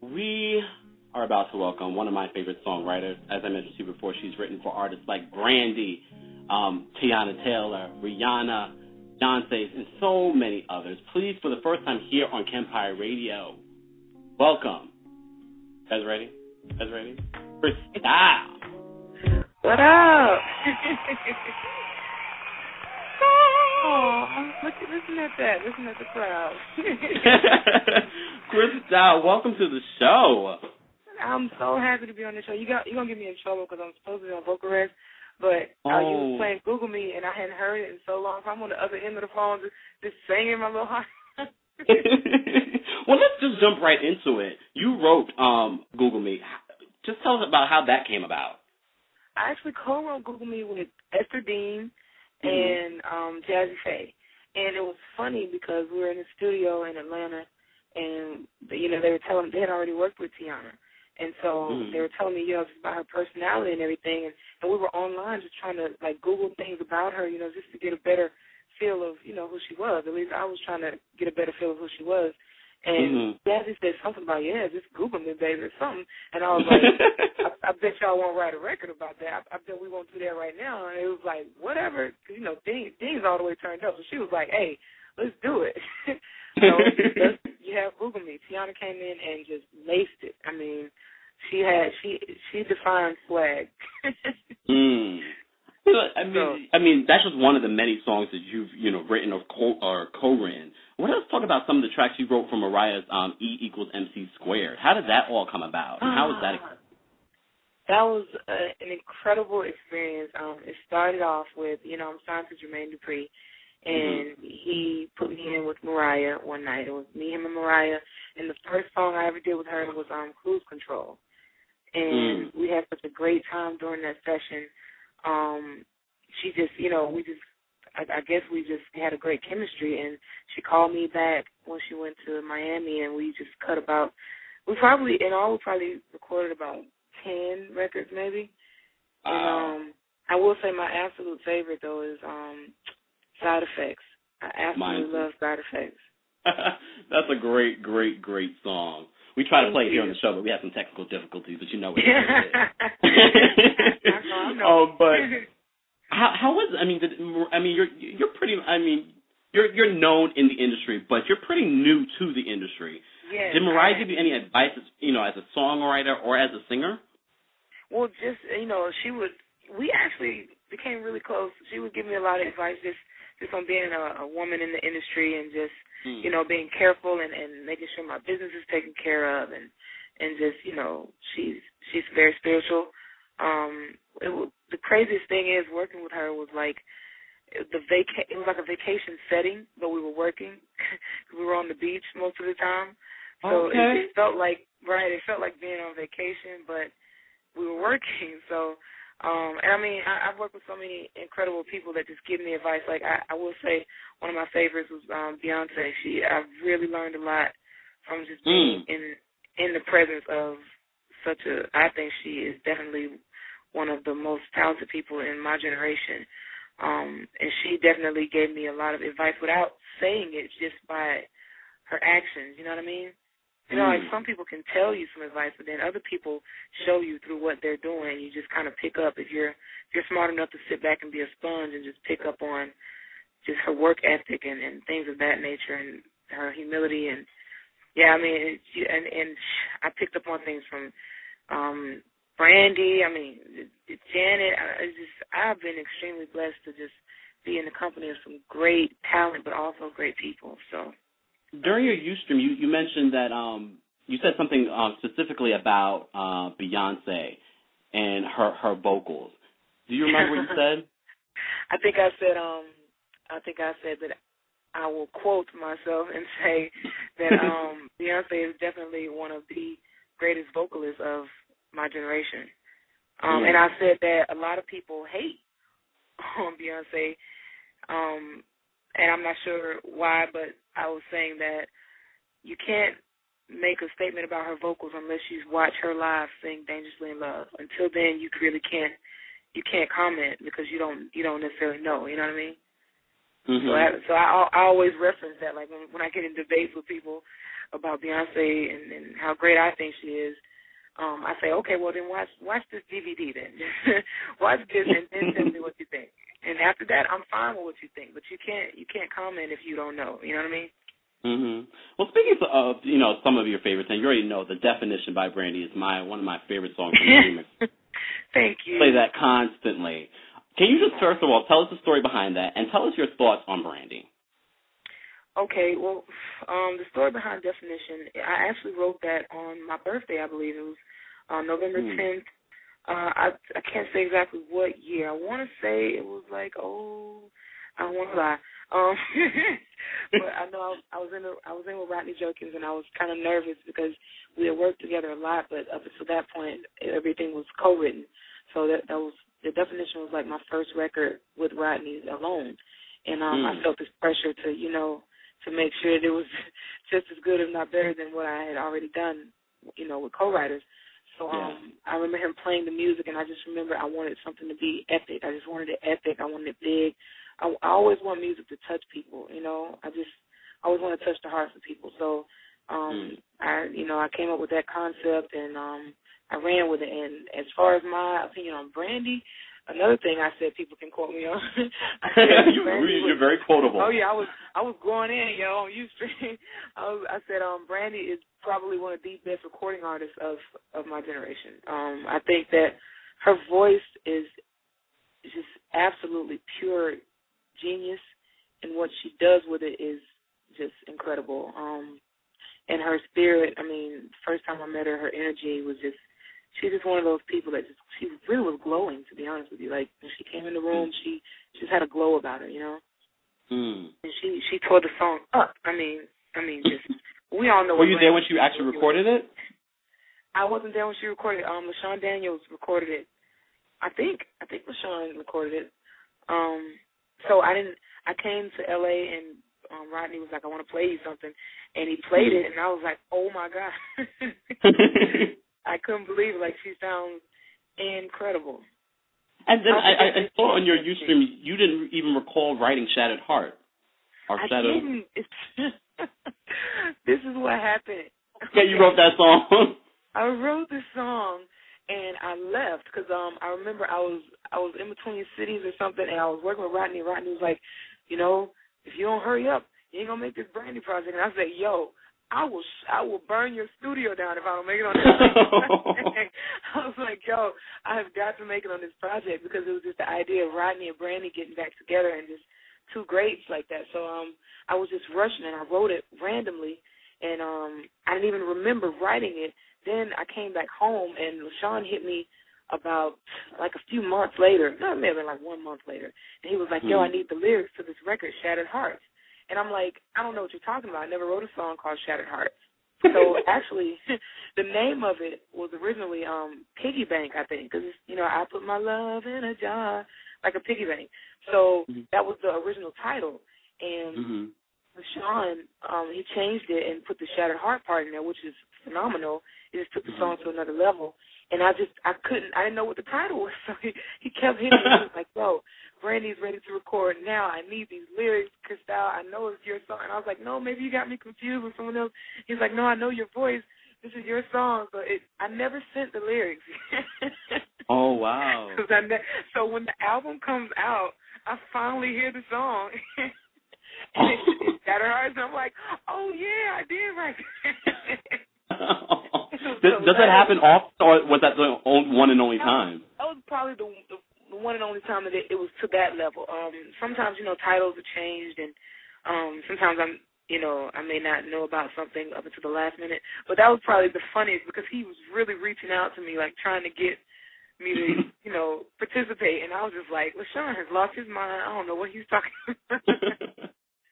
We are about to welcome one of my favorite songwriters. As I mentioned to you before, she's written for artists like Brandy, Teyana Taylor, Rihanna, Beyonce, and so many others. Please, for the first time here on KEMPIRE Radio, welcome. Guys ready? Cristyle. What up? Oh, listen at that. Listen at the crowd. Cristyle, welcome to the show. I'm so happy to be on the show. You're going to get me in trouble because I'm supposed to be on vocal rest, but you was playing Google Me, and I hadn't heard it in so long, so I'm on the other end of the phone just singing my little heart. Well, let's just jump right into it. You wrote Google Me. Just tell us about how that came about. I actually co-wrote Google Me with Esther Dean and Jazzy Faye. And it was funny because we were in the studio in Atlanta, and they were telling they had already worked with Teyana, and so they were telling me just about her personality and everything, and we were online just trying to Google things about her, just to get a better feel of who she was. At least I was trying to get a better feel of who she was. And Jazzy said something about, just Google me, baby, or something. And I was like, I bet y'all won't write a record about that. I bet we won't do that right now. And it was like, whatever, because, Dean's all the way turned up. So she was like, hey, let's do it. So you have Google me. Teyana came in and just laced it. I mean, she defined swag. I mean, that's just one of the many songs that you've, written or co-written. Let's talk about some of the tracks you wrote for Mariah's E=MC². How did that all come about? And how was that? That was an incredible experience. It started off with, I'm signed to Jermaine Dupri, and he put me in with Mariah one night. It was me, him, and Mariah, and the first song I ever did with her was Cruise Control. And we had such a great time during that session. She just, I guess we just had a great chemistry, and she called me back when she went to Miami, and we just cut about, we probably recorded about 10 records maybe. And I will say my absolute favorite, though, is Side Effects. I absolutely love Side Effects. That's a great, great, great song. We try to play it here on the show, but we have some technical difficulties, but you know what it is. I know. But how was? You're pretty. You're known in the industry, but you're pretty new to the industry. Yes, Did Mariah give you any advice, as a songwriter or as a singer? Well, just we actually became really close. She would give me a lot of advice just on being a woman in the industry and just being careful and making sure my business is taken care of and just she's very spiritual. The craziest thing is working with her was like it was like a vacation setting, but we were working. We were on the beach most of the time, so it felt like it felt like being on vacation, but we were working. So, I've worked with so many incredible people that just give me advice. Like I will say, one of my favorites was Beyonce. I've really learned a lot from just being in the presence of I think she is definitely one of the most talented people in my generation. And she definitely gave me a lot of advice without saying it, just by her actions. You know what I mean? Some people can tell you some advice, but then other people show you through what they're doing. You just kind of pick up. If you're smart enough to sit back and be a sponge and just pick up on just her work ethic and things of that nature and her humility. And, and I picked up on things from Brandy, Janet. I've been extremely blessed to just be in the company of some great talent, but also great people. So during your Ustream, you mentioned that you said something specifically about Beyonce and her vocals. Do you remember what you said? I think I said that I will quote myself and say that Beyonce is definitely one of the greatest vocalists of my generation. And I said that a lot of people hate on Beyonce, and I'm not sure why, but I was saying that you can't make a statement about her vocals unless you watch her live sing Dangerously in Love. Until then, you really can't comment because you don't necessarily know. You know what I mean? So I always reference that, like when I get in debates with people about Beyonce and how great I think she is. I say, okay, well then watch this DVD then. Watch this and then tell me what you think. And after that, I'm fine with what you think, but you can't comment if you don't know. You know what I mean? Well, speaking of some of your favorites, and you already know, The Definition by Brandy is one of my favorite songs from the remix. Thank you. Play that constantly. Can you just first of all tell us the story behind that, and tell us your thoughts on Brandy? Okay, well, the story behind Definition, I actually wrote that on my birthday, I believe. It was November 10th. I can't say exactly what year. I want to say it was like, I don't want to lie. But I know I was in with Rodney Jerkins, and I was kind of nervous because we had worked together a lot, but up until that point, everything was co-written. So that was, The Definition was like my first record with Rodney alone. And I felt this pressure to make sure that it was just as good, if not better, than what I had already done, with co-writers. So I remember him playing the music, and I just remember I wanted something to be epic. I just wanted it epic. I wanted it big. I always want music to touch people, I always want to touch the hearts of people. So I came up with that concept, and I ran with it. And as far as my opinion on Brandy, another thing I said people can quote me on. You're very quotable. Oh yeah, I was going in, on Ustream. I said Brandy is probably one of the best recording artists of my generation. I think that her voice is just absolutely pure genius, and what she does with it is just incredible. And her spirit, first time I met her, her energy was just, she's just one of those people that she really was glowing, to be honest with you. Like, when she came in the room, she just had a glow about her, And she tore the song up. Just, we all know. Were you there when she actually recorded it? I wasn't there when she recorded it. LaShawn Daniels recorded it. I think LaShawn recorded it. So I came to LA, and Rodney was like, I want to play you something. And he played it, and I was like, oh my God. I couldn't believe it. Like, she sounds incredible. And then I saw on your Ustream, you didn't even recall writing Shattered Heart. I didn't. This is what happened. Yeah, you wrote that song. I wrote this song, and I left because I remember I was in between cities or something, and I was working with Rodney. Rodney was like, if you don't hurry up, you ain't gonna make this Brandy project. And I said, yo, I will burn your studio down if I don't make it on this project. I was like, yo, I have got to make it on this project, because it was just the idea of Rodney and Brandy getting back together and just two greats like that. So I was just rushing, and I wrote it randomly, and I didn't even remember writing it. Then I came back home, and LaShawn hit me about like a few months later, maybe like 1 month later, and he was like, yo, I need the lyrics to this record, Shattered Hearts. And I'm like, I don't know what you're talking about. I never wrote a song called Shattered Hearts. So actually, the name of it was originally Piggy Bank, I think, because, I put my love in a jar, like a piggy bank. So that was the original title. And LaShawn, he changed it and put the Shattered Heart part in there, which is phenomenal. It just took the song to another level. And I didn't know what the title was. So he kept hitting me. He was like, yo, Brandy's ready to record now. I need these lyrics, Cristyle. I know it's your song. And I was like, no, maybe you got me confused with someone else. He's like, no, I know your voice. This is your song. So I never sent the lyrics. Oh, wow. So when the album comes out, I finally hear the song. And it's Shattered Hearts. And I'm like, oh, yeah, I did write it. Does that happen often, or was that the one and only time? That was probably the one and only time that it was to that level. Sometimes, titles are changed, and sometimes I may not know about something up until the last minute. But that was probably the funniest, because he was really reaching out to me, like trying to get me to, participate. And I was just like, LaShawn has lost his mind. I don't know what he's talking about.